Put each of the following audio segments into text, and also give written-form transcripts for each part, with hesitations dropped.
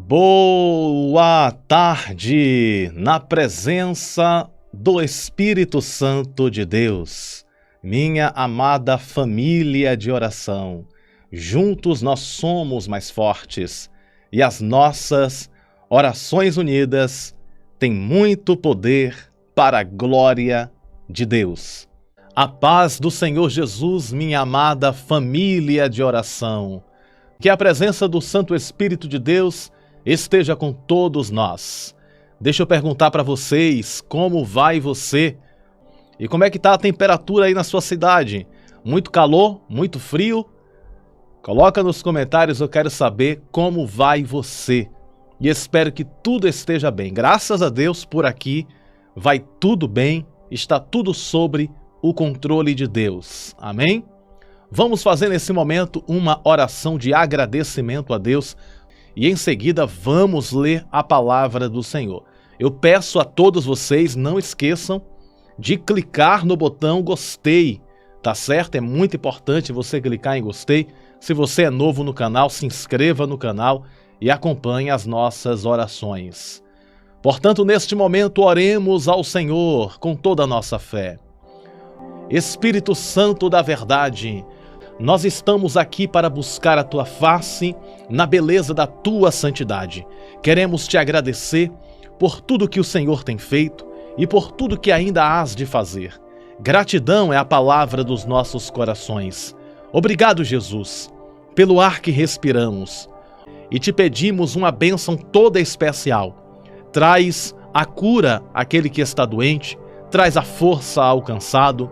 Boa tarde, na presença do Espírito Santo de Deus, minha amada família de oração. Juntos nós somos mais fortes e as nossas orações unidas têm muito poder para a glória de Deus. A paz do Senhor Jesus, minha amada família de oração. Que a presença do Santo Espírito de Deus esteja com todos nós. Deixa eu perguntar para vocês, como vai você? E como é que está a temperatura aí na sua cidade? Muito calor? Muito frio? Coloca nos comentários, eu quero saber como vai você. E espero que tudo esteja bem. Graças a Deus, por aqui vai tudo bem, está tudo sobre o controle de Deus. Amém? Vamos fazer nesse momento uma oração de agradecimento a Deus e em seguida vamos ler a palavra do Senhor. Eu peço a todos vocês, não esqueçam de clicar no botão gostei, tá certo? É muito importante você clicar em gostei. Se você é novo no canal, se inscreva no canal e acompanhe as nossas orações. Portanto, neste momento, oremos ao Senhor com toda a nossa fé. Espírito Santo da verdade, nós estamos aqui para buscar a Tua face na beleza da Tua santidade. Queremos Te agradecer por tudo que o Senhor tem feito e por tudo que ainda hás de fazer. Gratidão é a palavra dos nossos corações. Obrigado, Jesus, pelo ar que respiramos. E Te pedimos uma bênção toda especial. Traz a cura àquele que está doente, traz a força ao cansado,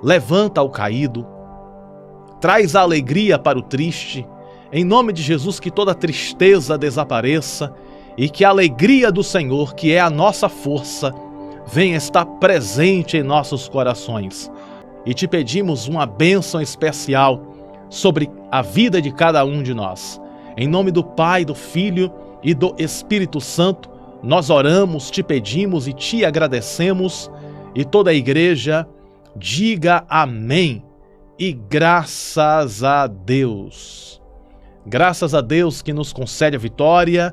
levanta ao caído, traz a alegria para o triste. Em nome de Jesus, que toda tristeza desapareça e que a alegria do Senhor, que é a nossa força, venha estar presente em nossos corações. E Te pedimos uma bênção especial sobre a vida de cada um de nós. Em nome do Pai, do Filho e do Espírito Santo, nós oramos, Te pedimos e Te agradecemos. E toda a igreja diga amém. E graças a Deus. Graças a Deus que nos concede a vitória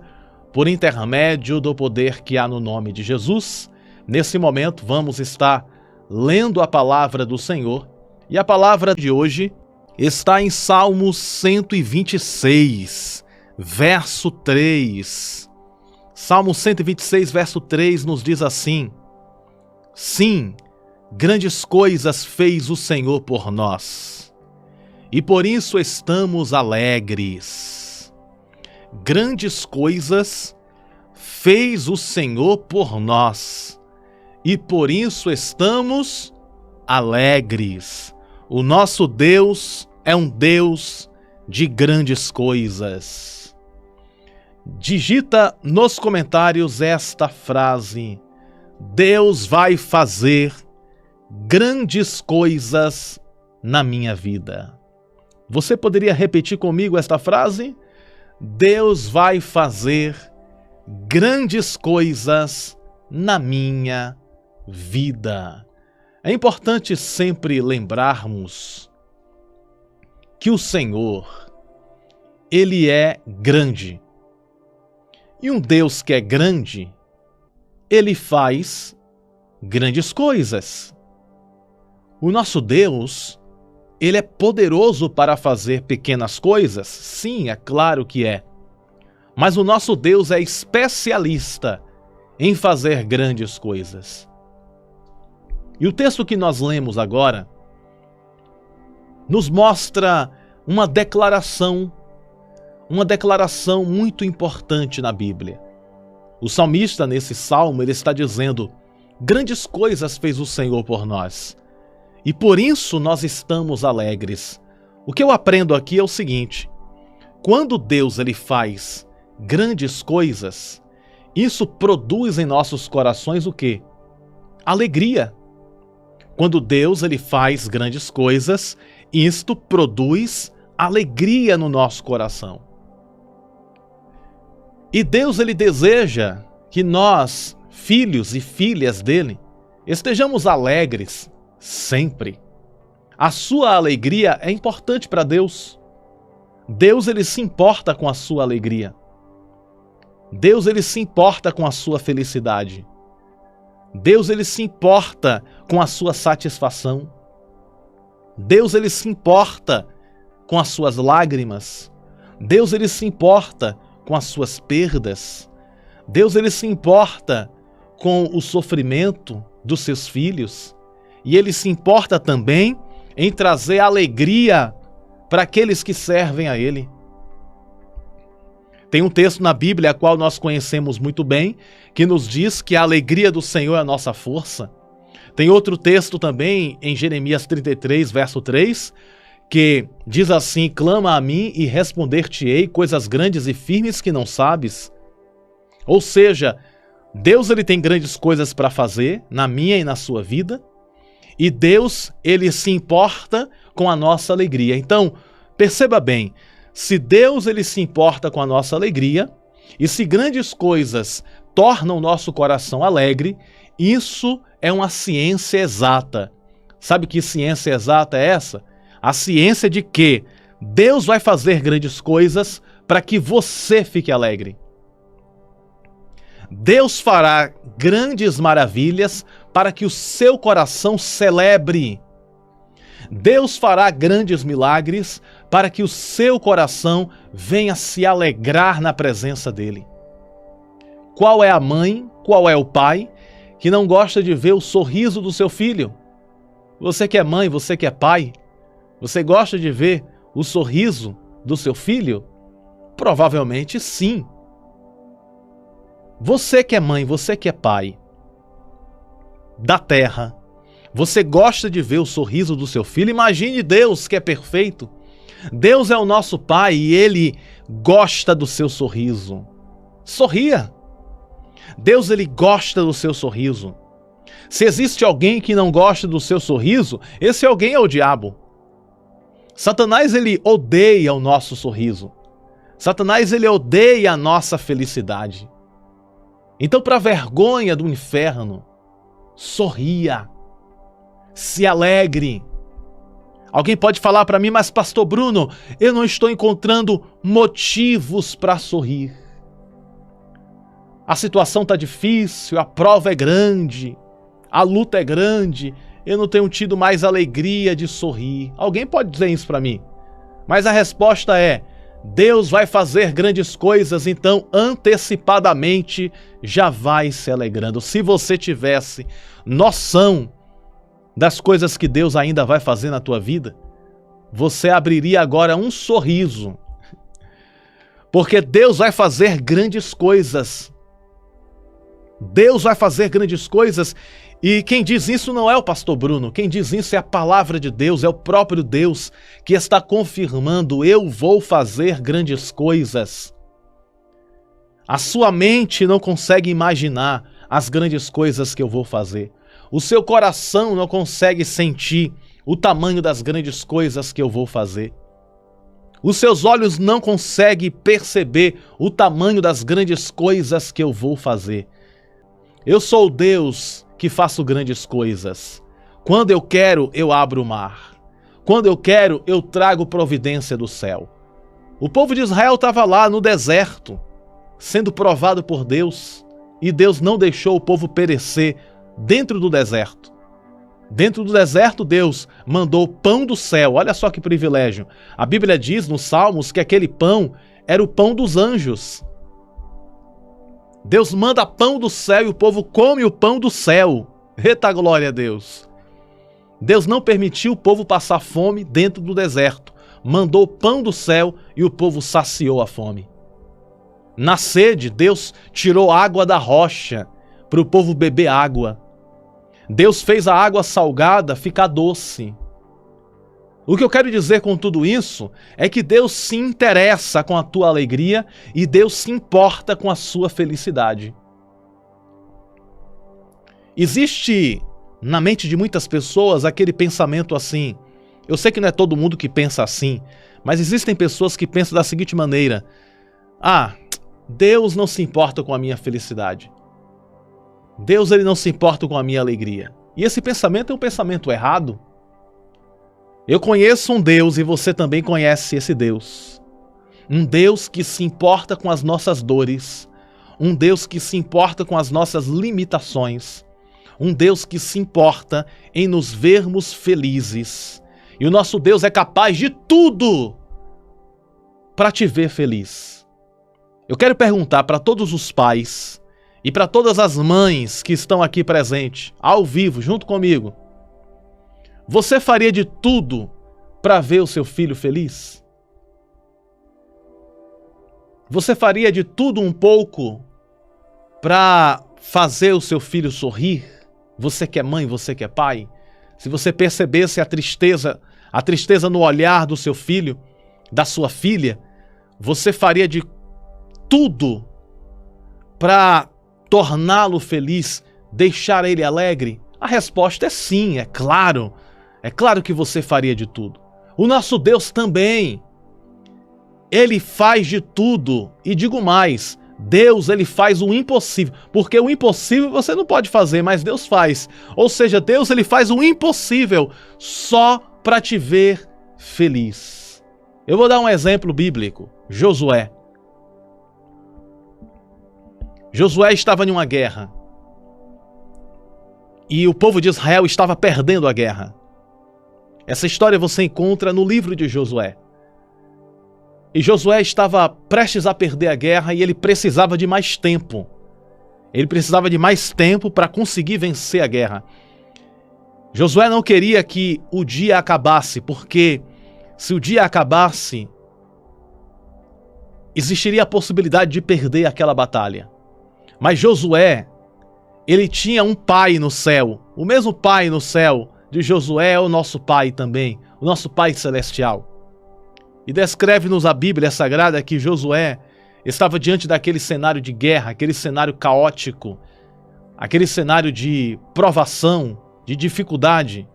por intermédio do poder que há no nome de Jesus. Nesse momento vamos estar lendo a palavra do Senhor. E a palavra de hoje está em Salmos 126, verso 3. Salmo 126, verso 3 nos diz assim: Sim, grandes coisas fez o Senhor por nós, e por isso estamos alegres. Grandes coisas fez o Senhor por nós, e por isso estamos alegres. O nosso Deus é um Deus de grandes coisas. Digita nos comentários esta frase: Deus vai fazer grandes coisas na minha vida. Você poderia repetir comigo esta frase? Deus vai fazer grandes coisas na minha vida. É importante sempre lembrarmos que o Senhor, Ele é grande. E um Deus que é grande, Ele faz grandes coisas. O nosso Deus, Ele é poderoso para fazer pequenas coisas? Sim, é claro que é. Mas o nosso Deus é especialista em fazer grandes coisas. E o texto que nós lemos agora nos mostra uma declaração muito importante na Bíblia. O salmista, nesse salmo, ele está dizendo: grandes coisas fez o Senhor por nós, e por isso nós estamos alegres. O que eu aprendo aqui é o seguinte: quando Deus ele faz grandes coisas, isso produz em nossos corações o quê? Alegria. Quando Deus ele faz grandes coisas, isto produz alegria no nosso coração. E Deus ele deseja que nós, filhos e filhas dele, estejamos alegres sempre. A sua alegria é importante para Deus. Deus ele se importa com a sua alegria. Deus, ele se importa com a sua felicidade. Deus, ele se importa com a sua satisfação. Deus, ele se importa com as suas lágrimas. Deus, ele se importa com as suas perdas. Deus, ele se importa com o sofrimento dos seus filhos. E ele se importa também em trazer alegria para aqueles que servem a ele. Tem um texto na Bíblia, a qual nós conhecemos muito bem, que nos diz que a alegria do Senhor é a nossa força. Tem outro texto também, em Jeremias 33, verso 3, que diz assim: clama a mim e responder-te-ei coisas grandes e firmes que não sabes. Ou seja, Deus, ele tem grandes coisas para fazer na minha e na sua vida, e Deus, ele se importa com a nossa alegria. Então, perceba bem, se Deus, ele se importa com a nossa alegria, e se grandes coisas tornam o nosso coração alegre, isso é uma ciência exata. Sabe que ciência exata é essa? A ciência de que Deus vai fazer grandes coisas para que você fique alegre. Deus fará grandes maravilhas para que o seu coração celebre. Deus fará grandes milagres para que o seu coração venha se alegrar na presença dele. Qual é a mãe, qual é o pai que não gosta de ver o sorriso do seu filho? Você que é mãe, você que é pai, você gosta de ver o sorriso do seu filho? Provavelmente sim. Você que é mãe, você que é pai da terra, você gosta de ver o sorriso do seu filho? Imagine Deus, que é perfeito. Deus é o nosso Pai e Ele gosta do seu sorriso. Sorria. Deus, ele gosta do seu sorriso. Se existe alguém que não gosta do seu sorriso, esse alguém é o diabo. Satanás, ele odeia o nosso sorriso. Satanás, ele odeia a nossa felicidade. Então, para a vergonha do inferno, sorria. Se alegre. Alguém pode falar para mim: mas pastor Bruno, eu não estou encontrando motivos para sorrir. A situação está difícil, a prova é grande, a luta é grande, eu não tenho tido mais alegria de sorrir. Alguém pode dizer isso para mim? Mas a resposta é: Deus vai fazer grandes coisas, então antecipadamente já vai se alegrando. Se você tivesse noção das coisas que Deus ainda vai fazer na tua vida, você abriria agora um sorriso, porque Deus vai fazer grandes coisas. Deus vai fazer grandes coisas, e quem diz isso não é o pastor Bruno, quem diz isso é a palavra de Deus, é o próprio Deus que está confirmando: eu vou fazer grandes coisas. A sua mente não consegue imaginar as grandes coisas que eu vou fazer. O seu coração não consegue sentir o tamanho das grandes coisas que eu vou fazer. Os seus olhos não conseguem perceber o tamanho das grandes coisas que eu vou fazer. Eu sou o Deus que faço grandes coisas. Quando eu quero, eu abro o mar. Quando eu quero, eu trago providência do céu. O povo de Israel estava lá no deserto, sendo provado por Deus, e Deus não deixou o povo perecer dentro do deserto. Dentro do deserto, Deus mandou pão do céu. Olha só que privilégio. A Bíblia diz nos Salmos que aquele pão era o pão dos anjos. Deus manda pão do céu e o povo come o pão do céu. Eita glória a Deus. Deus não permitiu o povo passar fome dentro do deserto. Mandou pão do céu e o povo saciou a fome. Na sede, Deus tirou água da rocha para o povo beber água. Deus fez a água salgada ficar doce. O que eu quero dizer com tudo isso é que Deus se interessa com a tua alegria e Deus se importa com a sua felicidade. Existe na mente de muitas pessoas aquele pensamento assim. Eu sei que não é todo mundo que pensa assim, mas existem pessoas que pensam da seguinte maneira: ah, Deus não se importa com a minha felicidade. Deus, ele não se importa com a minha alegria. E esse pensamento é um pensamento errado. Eu conheço um Deus e você também conhece esse Deus. Um Deus que se importa com as nossas dores. um Deus que se importa com as nossas limitações, um Deus que se importa em nos vermos felizes. E o nosso Deus é capaz de tudo para te ver feliz. Eu quero perguntar para todos os pais e para todas as mães que estão aqui presentes, ao vivo, junto comigo. Você faria de tudo para ver o seu filho feliz? Você faria de tudo um pouco para fazer o seu filho sorrir? Você que é mãe, você que é pai? Se você percebesse a tristeza no olhar do seu filho, da sua filha, você faria de tudo para torná-lo feliz, deixar ele alegre? A resposta é sim, é claro. É claro que você faria de tudo. O nosso Deus também. Ele faz de tudo. E digo mais, Deus, ele faz o impossível. Porque o impossível você não pode fazer, mas Deus faz. Ou seja, Deus, ele faz o impossível só para te ver feliz. Eu vou dar um exemplo bíblico. Josué. Josué estava em uma guerra. E o povo de Israel estava perdendo a guerra. Essa história você encontra no livro de Josué. E Josué estava prestes a perder a guerra e ele precisava de mais tempo. Ele precisava de mais tempo para conseguir vencer a guerra. Josué não queria que o dia acabasse, porque se o dia acabasse, existiria a possibilidade de perder aquela batalha. Mas Josué, ele tinha um pai no céu. O mesmo pai no céu de Josué é o nosso pai também, o nosso pai celestial. E descreve-nos a Bíblia Sagrada que Josué estava diante daquele cenário de guerra, aquele cenário caótico, aquele cenário de provação, de dificuldade.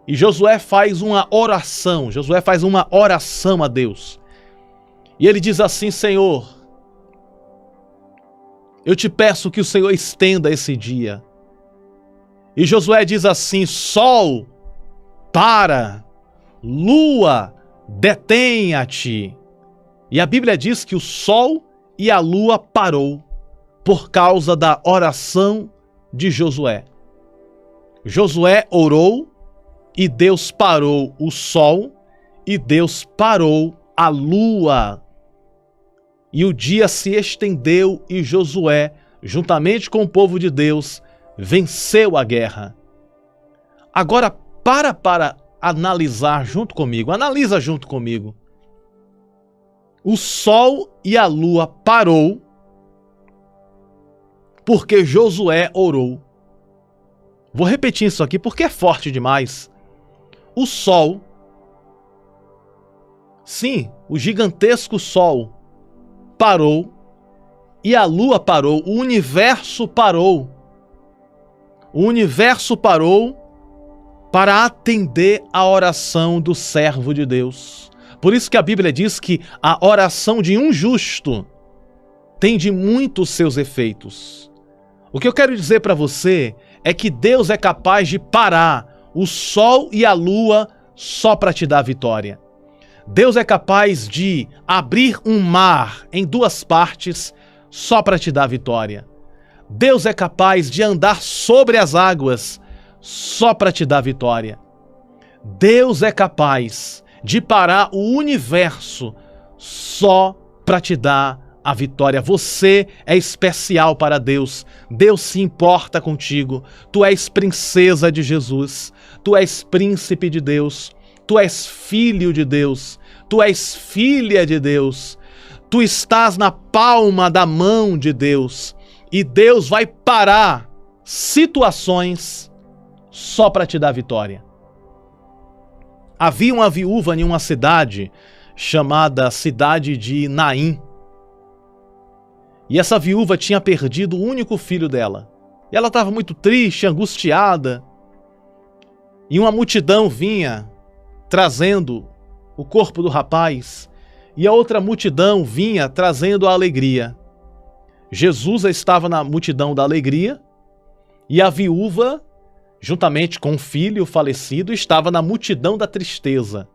E Josué faz uma oração a Deus. E ele diz assim: Senhor, eu te peço que o Senhor estenda esse dia. E Josué diz assim: sol, para, lua, detenha-te. E a Bíblia diz que o sol e a lua parou por causa da oração de Josué. Josué orou e Deus parou o sol e Deus parou a lua. E o dia se estendeu e Josué, juntamente com o povo de Deus, venceu a guerra. Agora para analisar junto comigo. Analisa junto comigo. O sol e a lua parou porque Josué orou. Vou repetir isso aqui porque é forte demais. O sol, sim, o gigantesco sol parou e a lua parou, o universo parou. O universo parou para atender a oração do servo de Deus. Por isso que a Bíblia diz que a oração de um justo tem de muitos seus efeitos. O que eu quero dizer para você é que Deus é capaz de parar o sol e a lua só para te dar vitória. Deus é capaz de abrir um mar em duas partes só para te dar vitória. Deus é capaz de andar sobre as águas só para te dar vitória. Deus é capaz de parar o universo só para te dar a vitória. Você é especial para Deus. Deus se importa contigo. Tu és princesa de Jesus. Tu és príncipe de Deus. Tu és filho de Deus. Tu és filha de Deus. Tu estás na palma da mão de Deus. E Deus vai parar situações só para te dar vitória. Havia uma viúva em uma cidade chamada cidade de Naim. E essa viúva tinha perdido o único filho dela. E ela estava muito triste, angustiada. E uma multidão vinha trazendo o corpo do rapaz. E a outra multidão vinha trazendo a alegria. Jesus estava na multidão da alegria. E a viúva, juntamente com o filho falecido, estava na multidão da tristeza.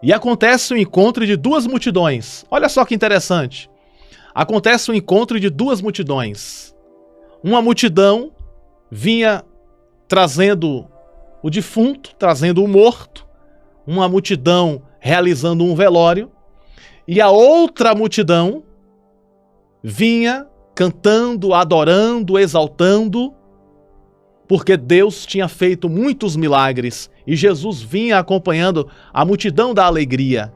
E acontece o encontro de duas multidões. Olha só que interessante. acontece o encontro de duas multidões. Uma multidão vinha trazendo o defunto, trazendo o morto, uma multidão realizando um velório, e a outra multidão vinha cantando, adorando, exaltando, porque Deus tinha feito muitos milagres e Jesus vinha acompanhando a multidão da alegria.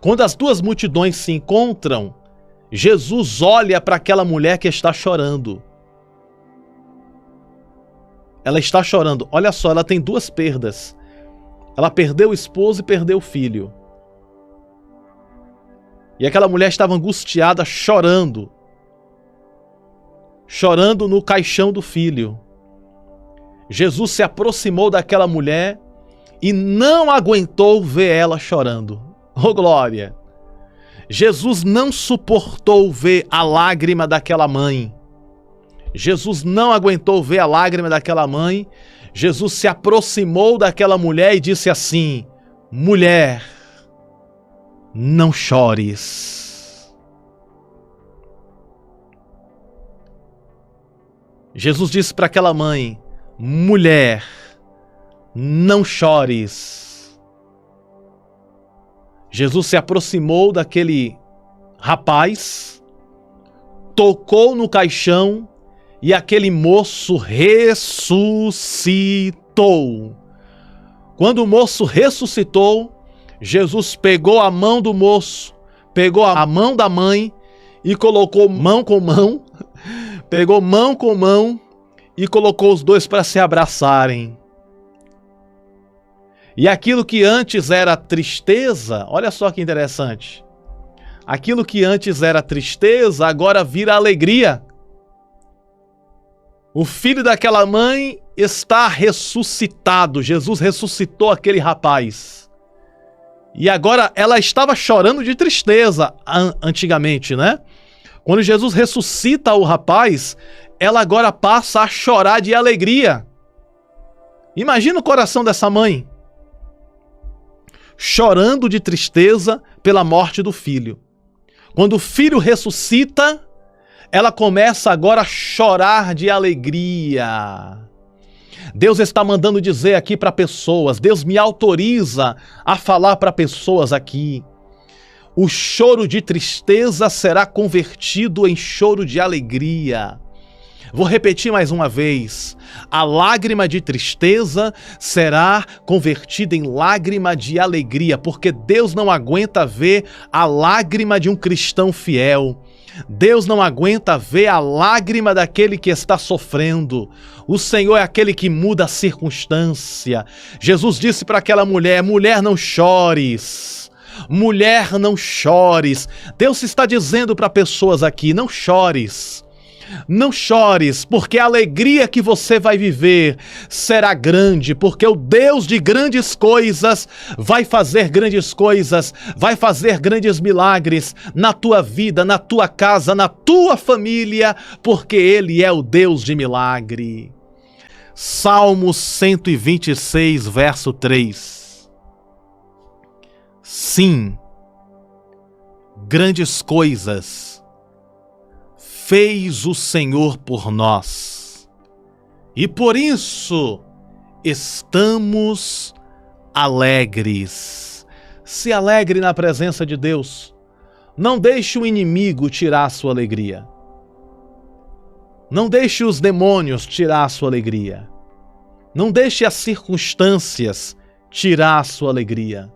Quando as duas multidões se encontram, Jesus olha para aquela mulher que está chorando. Ela está chorando. Olha só, ela tem duas perdas. Ela perdeu o esposo e perdeu o filho. E aquela mulher estava angustiada, chorando. Chorando no caixão do filho. Jesus se aproximou daquela mulher e não aguentou ver ela chorando. Oh, glória! Jesus não suportou ver a lágrima daquela mãe. Jesus não aguentou ver a lágrima daquela mãe. Jesus se aproximou daquela mulher e disse assim: mulher, não chores. Jesus disse para aquela mãe: mulher, não chores. Jesus se aproximou daquele rapaz, tocou no caixão e aquele moço ressuscitou. Quando o moço ressuscitou, Jesus pegou a mão do moço, pegou a mão da mãe e colocou mão com mão, pegou mão com mão e colocou os dois para se abraçarem. E aquilo que antes era tristeza, olha só que interessante. Aquilo que antes era tristeza, agora vira alegria. O filho daquela mãe está ressuscitado. Jesus ressuscitou aquele rapaz. E agora ela estava chorando de tristeza antigamente, né? Quando Jesus ressuscita o rapaz, ela agora passa a chorar de alegria. Imagina o coração dessa mãe. Chorando de tristeza pela morte do filho. Quando o filho ressuscita, ela começa agora a chorar de alegria. Deus está mandando dizer aqui para pessoas, Deus me autoriza a falar para pessoas aqui. O choro de tristeza será convertido em choro de alegria. Vou repetir mais uma vez. A lágrima de tristeza será convertida em lágrima de alegria, porque Deus não aguenta ver a lágrima de um cristão fiel. Deus não aguenta ver a lágrima daquele que está sofrendo. O Senhor é aquele que muda a circunstância. Jesus disse para aquela mulher: mulher, não chores. Mulher, não chores. Deus está dizendo para pessoas aqui: não chores. Não chores, porque a alegria que você vai viver será grande, porque o Deus de grandes coisas vai fazer grandes coisas, vai fazer grandes milagres na tua vida, na tua casa, na tua família, porque Ele é o Deus de milagre. Salmo 126, verso 3. Sim, grandes coisas fez o Senhor por nós, e por isso estamos alegres. Se alegre na presença de Deus. Não deixe o inimigo tirar a sua alegria. Não deixe os demônios tirar a sua alegria. Não deixe as circunstâncias tirar a sua alegria.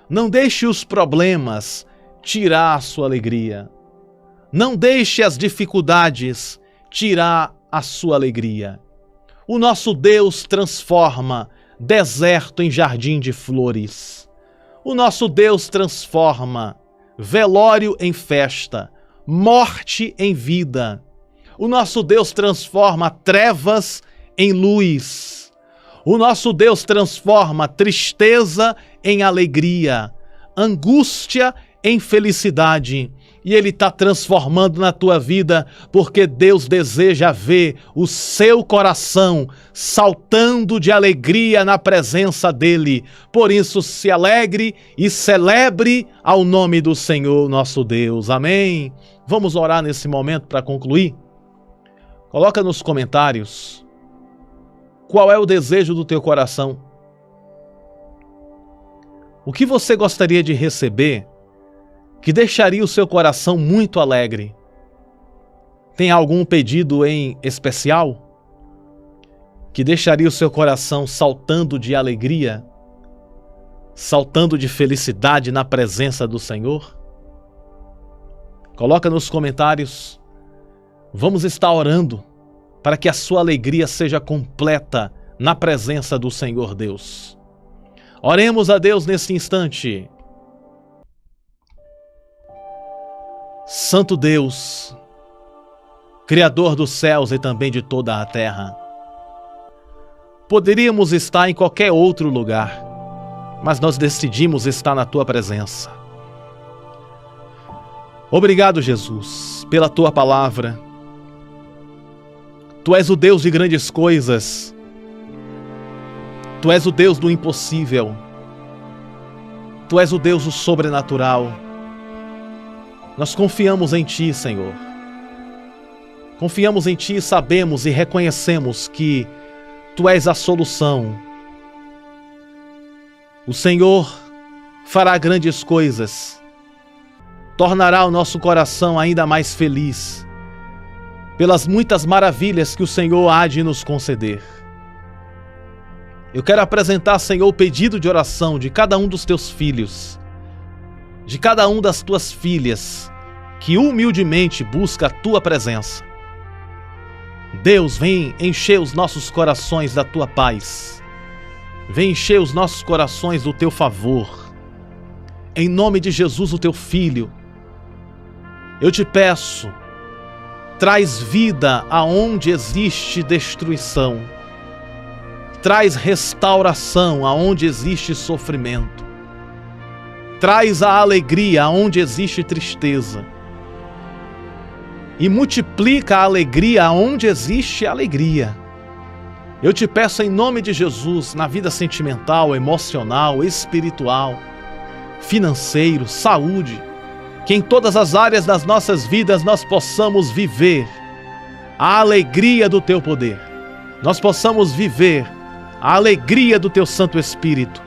Não deixe os problemas tirar a sua alegria. Não deixe as dificuldades tirar a sua alegria. O nosso Deus transforma deserto em jardim de flores. O nosso Deus transforma velório em festa, morte em vida. O nosso Deus transforma trevas em luz. O nosso Deus transforma tristeza em alegria, angústia em felicidade. e Ele está transformando na tua vida, porque Deus deseja ver o seu coração saltando de alegria na presença dEle. Por isso, se alegre e celebre ao nome do Senhor nosso Deus. Amém? Vamos orar nesse momento para concluir? Coloca nos comentários qual é o desejo do teu coração. O que você gostaria de receber que deixaria o seu coração muito alegre? Tem algum pedido em especial que deixaria o seu coração saltando de alegria, saltando de felicidade na presença do Senhor? Coloca nos comentários. Vamos estar orando para que a sua alegria seja completa na presença do Senhor Deus. Oremos a Deus nesse instante. Santo Deus, Criador dos céus e também de toda a terra, poderíamos estar em qualquer outro lugar, mas nós decidimos estar na Tua presença. Obrigado, Jesus, pela Tua palavra. Tu és o Deus de grandes coisas. Tu és o Deus do impossível. Tu és o Deus do sobrenatural. Nós confiamos em Ti, Senhor. Confiamos em Ti e sabemos e reconhecemos que Tu és a solução. O Senhor fará grandes coisas. Tornará o nosso coração ainda mais feliz pelas muitas maravilhas que o Senhor há de nos conceder. Eu quero apresentar, Senhor, o pedido de oração de cada um dos Teus filhos, de cada um das Tuas filhas, que humildemente busca a Tua presença. Deus, vem encher os nossos corações da Tua paz. Vem encher os nossos corações do Teu favor. Em nome de Jesus, o Teu Filho, eu te peço, traz vida aonde existe destruição. Traz restauração aonde existe sofrimento. Traz a alegria aonde existe tristeza. E multiplica a alegria aonde existe alegria. Eu te peço em nome de Jesus, na vida sentimental, emocional, espiritual, financeiro, saúde, que em todas as áreas das nossas vidas nós possamos viver a alegria do Teu poder. Nós possamos viver a alegria do Teu Santo Espírito.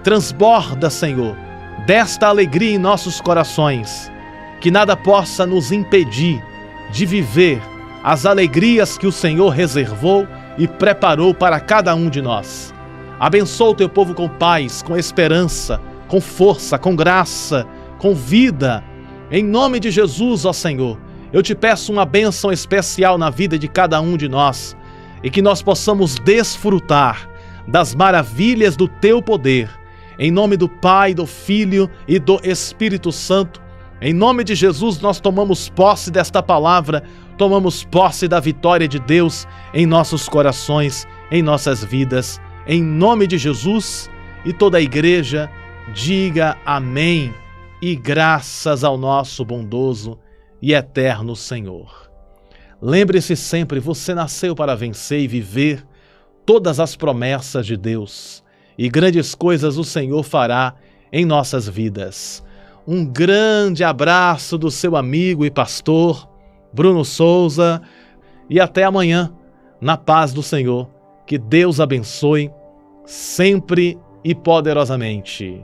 Transborda, Senhor, desta alegria em nossos corações, que nada possa nos impedir de viver as alegrias que o Senhor reservou e preparou para cada um de nós. Abençoa o Teu povo com paz, com esperança, com força, com graça, com vida. Em nome de Jesus, ó Senhor, eu te peço uma bênção especial na vida de cada um de nós, e que nós possamos desfrutar das maravilhas do Teu poder. Em nome do Pai, do Filho e do Espírito Santo, em nome de Jesus, nós tomamos posse desta palavra, tomamos posse da vitória de Deus em nossos corações, em nossas vidas. Em nome de Jesus, e toda a igreja diga amém, e graças ao nosso bondoso e eterno Senhor. Lembre-se sempre, você nasceu para vencer e viver todas as promessas de Deus, e grandes coisas o Senhor fará em nossas vidas. Um grande abraço do seu amigo e pastor Bruno Souza, e até amanhã, na paz do Senhor. Que Deus abençoe sempre e poderosamente.